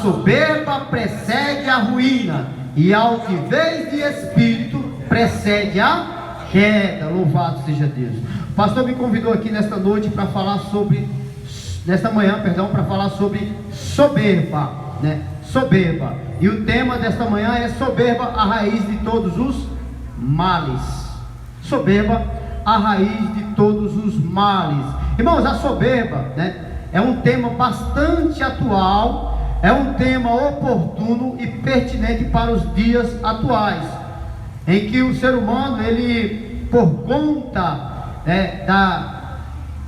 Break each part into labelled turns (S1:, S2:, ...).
S1: soberba precede a ruína, e a altivez de espírito precede a queda. Louvado seja Deus. O pastor me convidou aqui nesta noite para falar sobre, nesta manhã, perdão, para falar sobre soberba, né? Soberba. E o tema desta manhã é soberba, a raiz de todos os males. Soberba, a raiz de todos os males. Irmãos, a soberba, né, é um tema bastante atual. É um tema oportuno e pertinente para os dias atuais, em que o ser humano, ele, por conta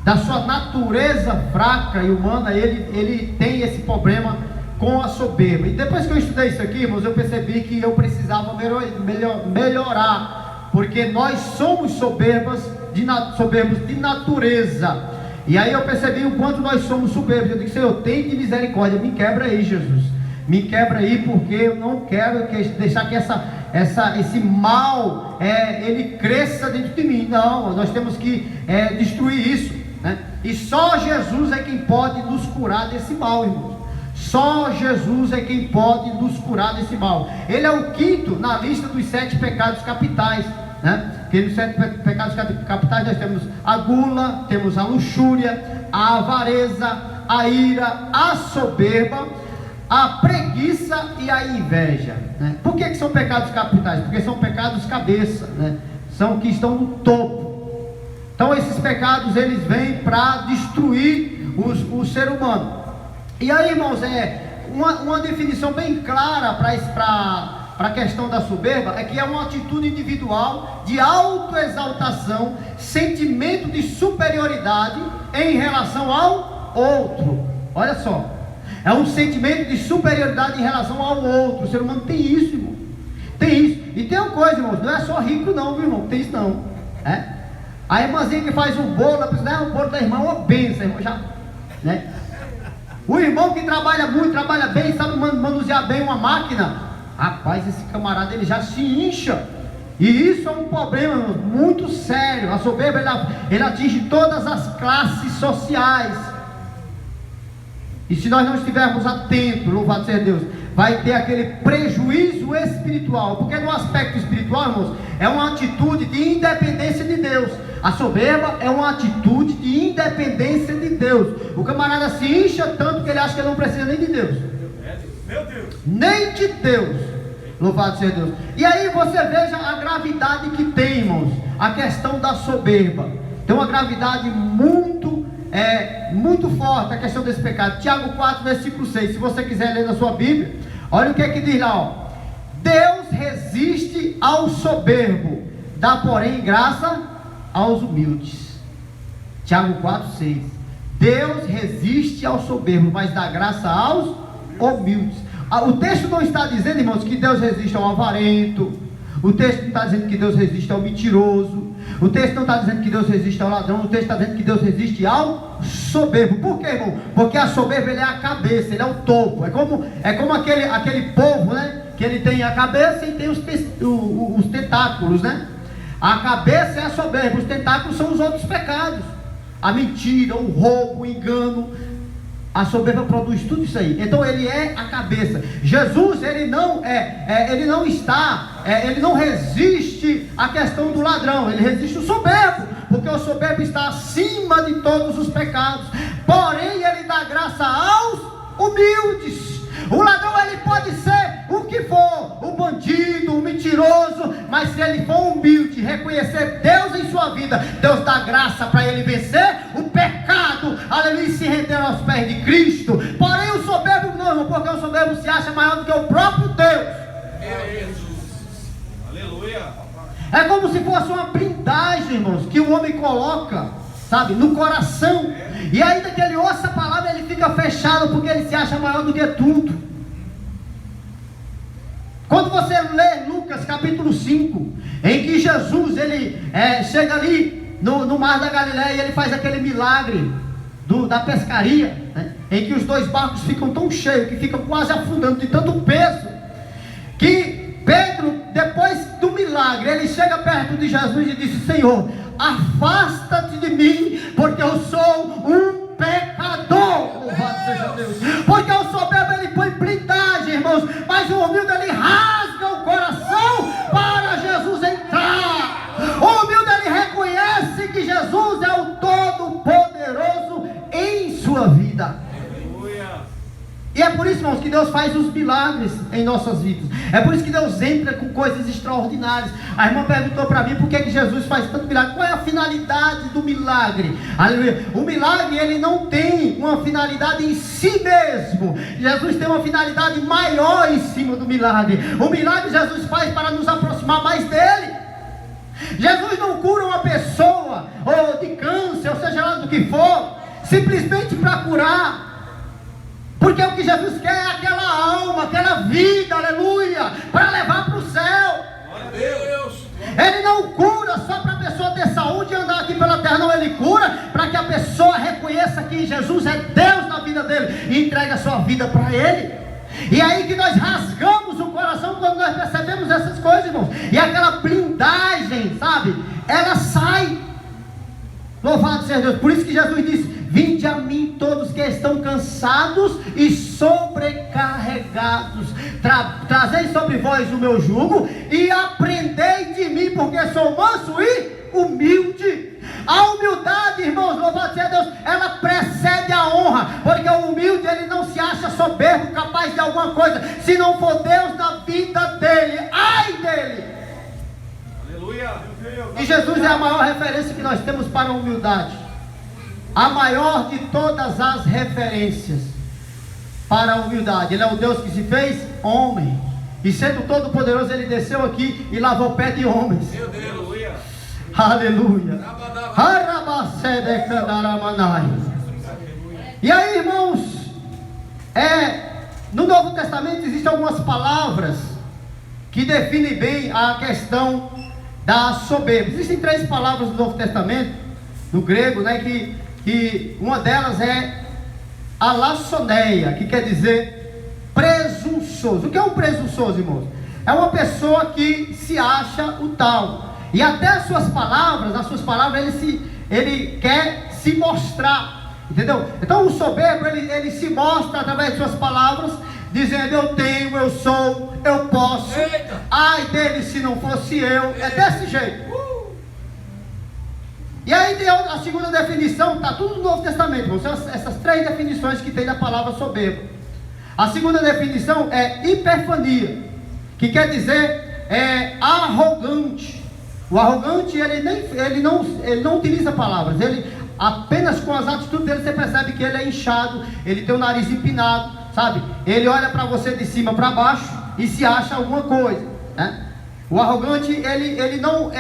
S1: da sua natureza fraca e humana, ele tem esse problema com a soberba. E depois que eu estudei isso aqui, irmãos, eu percebi que eu precisava melhorar, porque nós somos soberbos de natureza. E aí eu percebi o quanto nós somos soberbos. Eu disse: Senhor, tem de misericórdia, me quebra aí, Jesus, me quebra aí, porque eu não quero deixar que esse mal ele cresça dentro de mim. Não, nós temos que destruir isso, né? E só Jesus é quem pode nos curar desse mal, irmãos. Só Jesus é quem pode nos curar desse mal. Ele é o quinto na lista dos 7 pecados capitais, né? Porque nos 7 pecados capitais nós temos a gula, temos a luxúria, a avareza, a ira, a soberba, a preguiça e a inveja, né? Por que são pecados capitais? Porque são pecados cabeça, né? São que estão no topo. Então esses pecados, eles vêm para destruir o ser humano. E aí, irmãos, uma definição bem clara para a questão da soberba é que é uma atitude individual de autoexaltação, sentimento de superioridade em relação ao outro. Olha só, é um sentimento de superioridade em relação ao outro. O ser humano tem isso, irmão. Tem isso. E tem uma coisa, irmãos, não é só rico não, viu, irmão? Tem isso não. A irmãzinha que faz um bolo, a pessoa, o bolo da irmã é uma benção, irmão, já, né? O irmão que trabalha muito, trabalha bem, sabe manusear bem uma máquina, rapaz, esse camarada ele já se incha. E isso é um problema, irmão, muito sério. A soberba ele atinge todas as classes sociais. E se nós não estivermos atentos, louvado seja Deus, vai ter aquele prejuízo espiritual. Porque no aspecto espiritual, irmãos, é uma atitude de independência de Deus. A soberba é uma atitude de independência de Deus. O camarada se incha tanto que ele acha que ele não precisa nem de Deus. Meu Deus. Nem de Deus. Louvado seja Deus. E aí você veja a gravidade que tem, irmãos, a questão da soberba. Tem uma gravidade muito forte a questão desse pecado. Tiago 4, versículo 6. Se você quiser ler na sua Bíblia, olha o que é que diz lá, ó. Deus resiste ao soberbo, dá porém graça aos humildes. Tiago 4, 6. Deus resiste ao soberbo, mas dá graça aos humildes. O texto não está dizendo, irmãos, que Deus resiste ao avarento. O texto não está dizendo que Deus resiste ao mentiroso. O texto não está dizendo que Deus resiste ao ladrão. O texto está dizendo que Deus resiste ao soberbo. Por quê, irmão? Porque a soberba, ele é a cabeça, ele é o topo. É como aquele povo, né? Que ele tem a cabeça e tem os tentáculos, né? A cabeça é a soberba, os tentáculos são os outros pecados. A mentira, o roubo, o engano. A soberba produz tudo isso aí. Então ele é a cabeça. Jesus, ele não resiste à questão do ladrão. Ele resiste o soberbo, porque o soberbo está acima de todos os pecados. Porém ele dá graça aos humildes. O ladrão, ele pode ser o que for, o bandido, o mentiroso, mas se ele for humilde, reconhecer Deus em sua vida, Deus dá graça para ele vencer o pecado, aleluia, e se render aos pés de Cristo. Porém o soberbo não, irmão, porque o soberbo se acha maior do que o próprio Deus. Aleluia. É como se fosse uma blindagem, irmãos, que o homem coloca, sabe, no coração. E ainda que ele ouça a palavra, ele fica fechado, porque ele se acha maior do que tudo. Quando você lê Lucas capítulo 5, em que Jesus, ele chega ali no mar da Galileia, e ele faz aquele milagre da pescaria, né? Em que os 2 barcos ficam tão cheios, que ficam quase afundando de tanto peso, que Pedro, depois do milagre, ele chega perto de Jesus e disse: Senhor, afasta-te de mim, porque eu sou um pecador. Louvado seja Deus. Porque o soberbo, ele põe blindagem Mas o humilde, ele rasga o coração para Jesus entrar. O humilde, ele reconhece que Jesus é o Todo-Poderoso em sua vida. E é por isso, irmãos, que Deus faz os milagres em nossas vidas. É por isso que Deus entra com coisas extraordinárias. A irmã perguntou para mim por que Jesus faz tanto milagre. Qual é a finalidade do milagre? Aleluia. O milagre, ele não tem uma finalidade em si mesmo. Jesus tem uma finalidade maior em cima do milagre. O milagre Jesus faz para nos aproximar mais dele. Jesus não cura uma pessoa, ou de câncer, ou seja lá do que for, simplesmente para curar. Porque o que Jesus quer é aquela alma, aquela vida, aleluia, para levar para o céu. Ele não cura só para a pessoa ter saúde e andar aqui pela terra, não, ele cura para que a pessoa reconheça que Jesus é Deus na vida dele e entregue a sua vida para ele. E é aí que nós rasgamos o coração quando nós percebemos essas coisas, irmãos. E aquela blindagem, sabe, ela sai. Louvado seja Deus. Por isso que Jesus disse: vinde a mim todos que estão cansados e sobrecarregados, trazei sobre vós o meu jugo e aprendei de mim, porque sou manso e humilde. A humildade, irmãos, louvado seja Deus, ela precede a honra, porque o humilde, ele não se acha soberbo, capaz de alguma coisa, se não for Deus na vida dele. Ai dele! E Jesus é a maior referência que nós temos para a humildade, a maior de todas as referências para a humildade. Ele é o Deus que se fez homem, e sendo todo poderoso, ele desceu aqui e lavou o pé de homens. Meu Deus. Aleluia. E aí, irmãos, no Novo Testamento existem algumas palavras que definem bem a questão da soberba. Existem 3 palavras no Novo Testamento, no grego, né, que uma delas é alassoneia, que quer dizer presunçoso. O que é um presunçoso, irmãos? É uma pessoa que se acha o tal, e até nas suas palavras ele quer se mostrar, entendeu? Então o soberbo, ele se mostra através de suas palavras, dizendo: eu tenho, eu sou, eu posso. Eita. Ai dele se não fosse eu. É desse jeito. E aí tem a segunda definição, está tudo no Novo Testamento, são essas 3 definições que tem da palavra soberbo. A segunda definição é hiperfania, que quer dizer arrogante. O arrogante, ele não utiliza palavras, ele apenas com as atitudes dele você percebe que ele é inchado, ele tem o nariz empinado, sabe? Ele olha para você de cima para baixo e se acha alguma coisa, né? O arrogante, ele não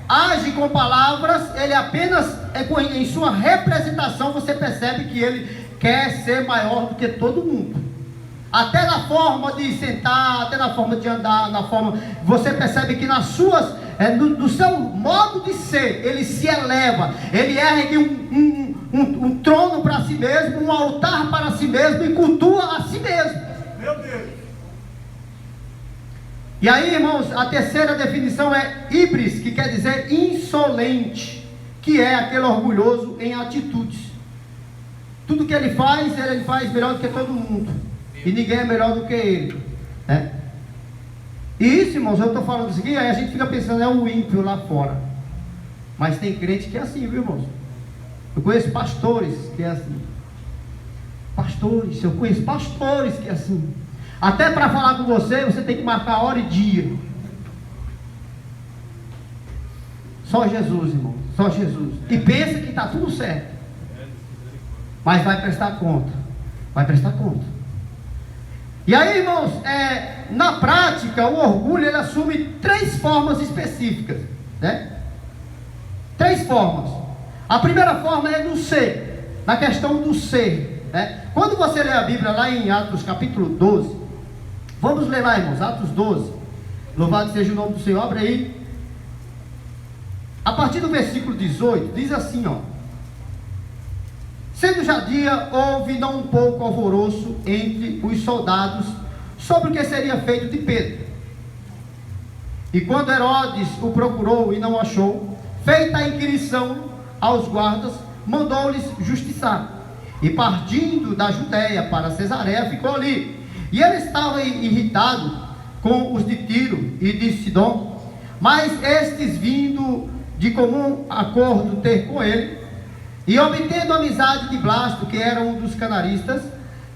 S1: age com palavras, ele apenas em sua representação você percebe que ele quer ser maior do que todo mundo. Até na forma de sentar, até na forma de andar, você percebe que nas suas, no seu modo de ser, ele se eleva, ele ergue um trono para si mesmo, um altar para si mesmo e cultua a si mesmo. Meu Deus! E aí, irmãos, a terceira definição é híbris, que quer dizer insolente, que é aquele orgulhoso em atitudes. Tudo que ele faz melhor do que todo mundo. E ninguém é melhor do que ele, né? E isso, irmãos, eu estou falando isso aqui, aí a gente fica pensando, é um ímpio lá fora. Mas tem crente que é assim, viu, irmãos? Eu conheço pastores que é assim. Eu conheço pastores que é assim. Até para falar com você tem que marcar hora e dia. Só Jesus, irmão, só Jesus. E pensa que está tudo certo. Mas vai prestar conta. E aí, irmãos, na prática, o orgulho, ele assume 3 formas específicas, né? 3 formas. A primeira forma é no ser, na questão do ser, né? Quando você lê a Bíblia lá em Atos capítulo 12, vamos ler lá, irmãos, Atos 12, louvado seja o nome do Senhor. Abre aí, a partir do versículo 18, diz assim, ó: sendo já dia, houve não um pouco alvoroço entre os soldados sobre o que seria feito de Pedro. E quando Herodes o procurou e não o achou, feita a inquirição aos guardas, mandou-lhes justiçar. E partindo da Judéia para Cesareia, ficou ali. E ele estava irritado com os de Tiro e de Sidom, mas estes vindo de comum acordo ter com ele, e obtendo a amizade de Blasto, que era um dos canaristas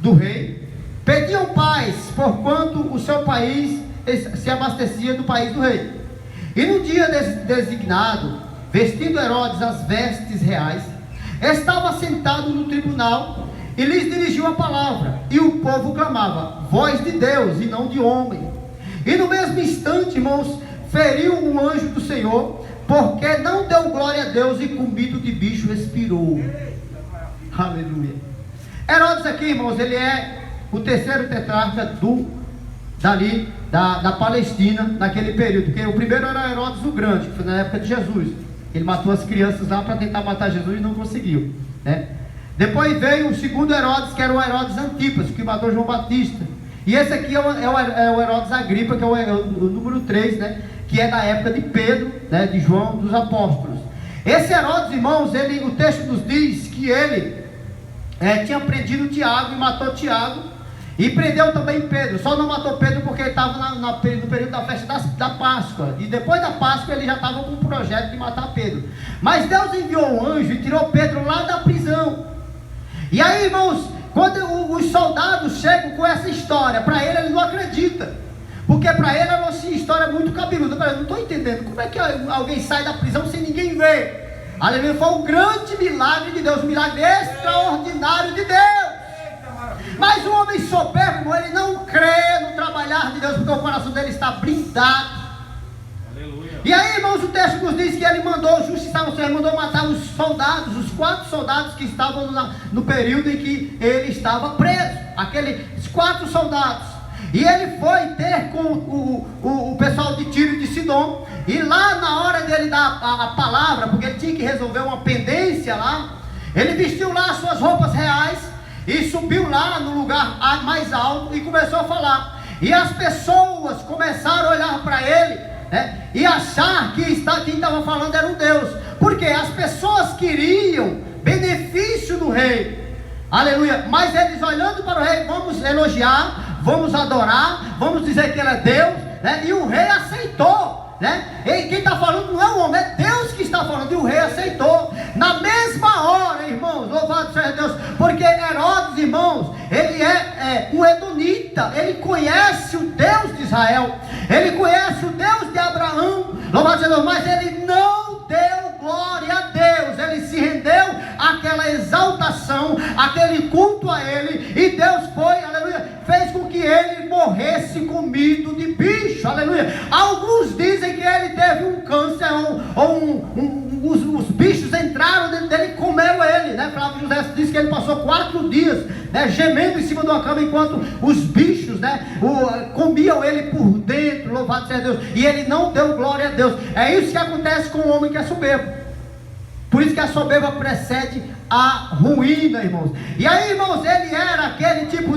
S1: do rei, pediam paz, porquanto o seu país se abastecia do país do rei. E no dia designado, vestindo Herodes as vestes reais, estava sentado no tribunal e lhes dirigiu a palavra, e o povo clamava: voz de Deus e não de homem. E no mesmo instante, irmãos, feriu um anjo do Senhor, porque não deu glória a Deus, e comido de bicho expirou. Aleluia. Herodes aqui, irmãos, ele é o terceiro tetrarca da Palestina, naquele período, porque o primeiro era Herodes o Grande, que foi na época de Jesus. Ele matou as crianças lá para tentar matar Jesus e não conseguiu, né? Depois veio o segundo Herodes, que era o Herodes Antipas, que matou João Batista. E esse aqui é o Herodes Agripa, que é o número 3, né? Que é da época de Pedro, né? De João dos Apóstolos. Esse Herodes, irmãos, o texto nos diz que ele tinha prendido Tiago e matou Tiago, e prendeu também Pedro. Só não matou Pedro porque ele estava no período da festa da Páscoa, e depois da Páscoa ele já estava com um projeto de matar Pedro. Mas Deus enviou um anjo e tirou Pedro lá da prisão. E aí, irmãos, quando os soldados chegam com essa história, para ele não acredita, porque para ele é uma história muito cabeluda. Eu não estou entendendo como é que alguém sai da prisão sem ninguém ver. Aleluia. Foi um grande milagre de Deus, um milagre extraordinário de Deus. Mas o homem soberbo, ele não crê no trabalhar de Deus, porque o coração dele está blindado. Aleluia. E aí, irmãos, o texto nos diz que ele mandou justiçar o Senhor, mandou matar os soldados, os 4 soldados que estavam no período em que ele estava preso, aqueles 4 soldados. E ele foi ter com o pessoal de Tiro e de Sidom, e lá na hora dele dar a palavra, porque ele tinha que resolver uma pendência lá, ele vestiu lá as suas roupas reais, e subiu lá no lugar mais alto e começou a falar. E as pessoas começaram a olhar para ele, né, e achar que quem estava falando era um Deus, porque as pessoas queriam benefício do rei. Aleluia. Mas eles olhando para o rei: vamos elogiar, vamos adorar, vamos dizer que ele é Deus, né? E o rei aceitou, né? E quem está falando não é o homem, é Deus que está falando, e o rei aceitou. Na mesma hora, irmãos, louvado seja Deus, porque Herodes, irmãos, ele é um edomita, ele conhece o Deus de Israel, ele conhece o Deus de Abraão, louvado seja Deus, mas ele não deu glória a Deus, ele se rendeu àquela exaltação, aquele culto a ele, e Deus foi, aleluia, fez com que ele morresse comido de bicho, aleluia. Alguns dizem que ele teve um câncer, os bichos entraram dentro dele e comeram ele, né? Flávio José disse que ele passou 4 dias, né, gemendo em cima de uma cama, enquanto os bichos, né, comiam ele por dentro, louvado seja Deus, e ele não deu glória a Deus. É isso que acontece com o homem que é soberbo. Por isso que a soberba precede a ruína, irmãos. E aí, irmãos, ele era aquele tipo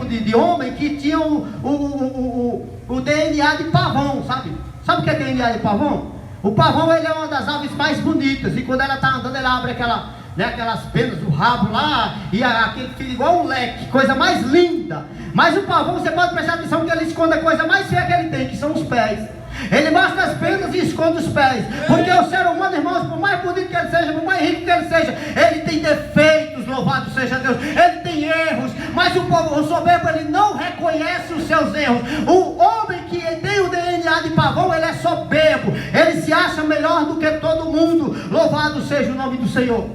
S1: de homem que tinha o DNA de pavão, sabe? Sabe o que é DNA de pavão? O pavão, ele é uma das aves mais bonitas, e quando ela está andando, ela abre aquelas penas, o rabo lá, e aquele fica igual um leque, coisa mais linda. Mas o pavão, você pode prestar atenção que ele esconde a coisa mais feia que ele tem, que são os pés. Ele mostra as penas e esconde os pés, porque o ser humano, irmãos, por mais bonito que ele seja, por mais rico que ele seja, ele tem defeitos, louvado seja Deus, ele tem erros, mas o soberbo, ele não reconhece os seus erros. O homem que tem o DNA de pavão, ele é soberbo, ele se acha melhor do que todo mundo, louvado seja o nome do Senhor.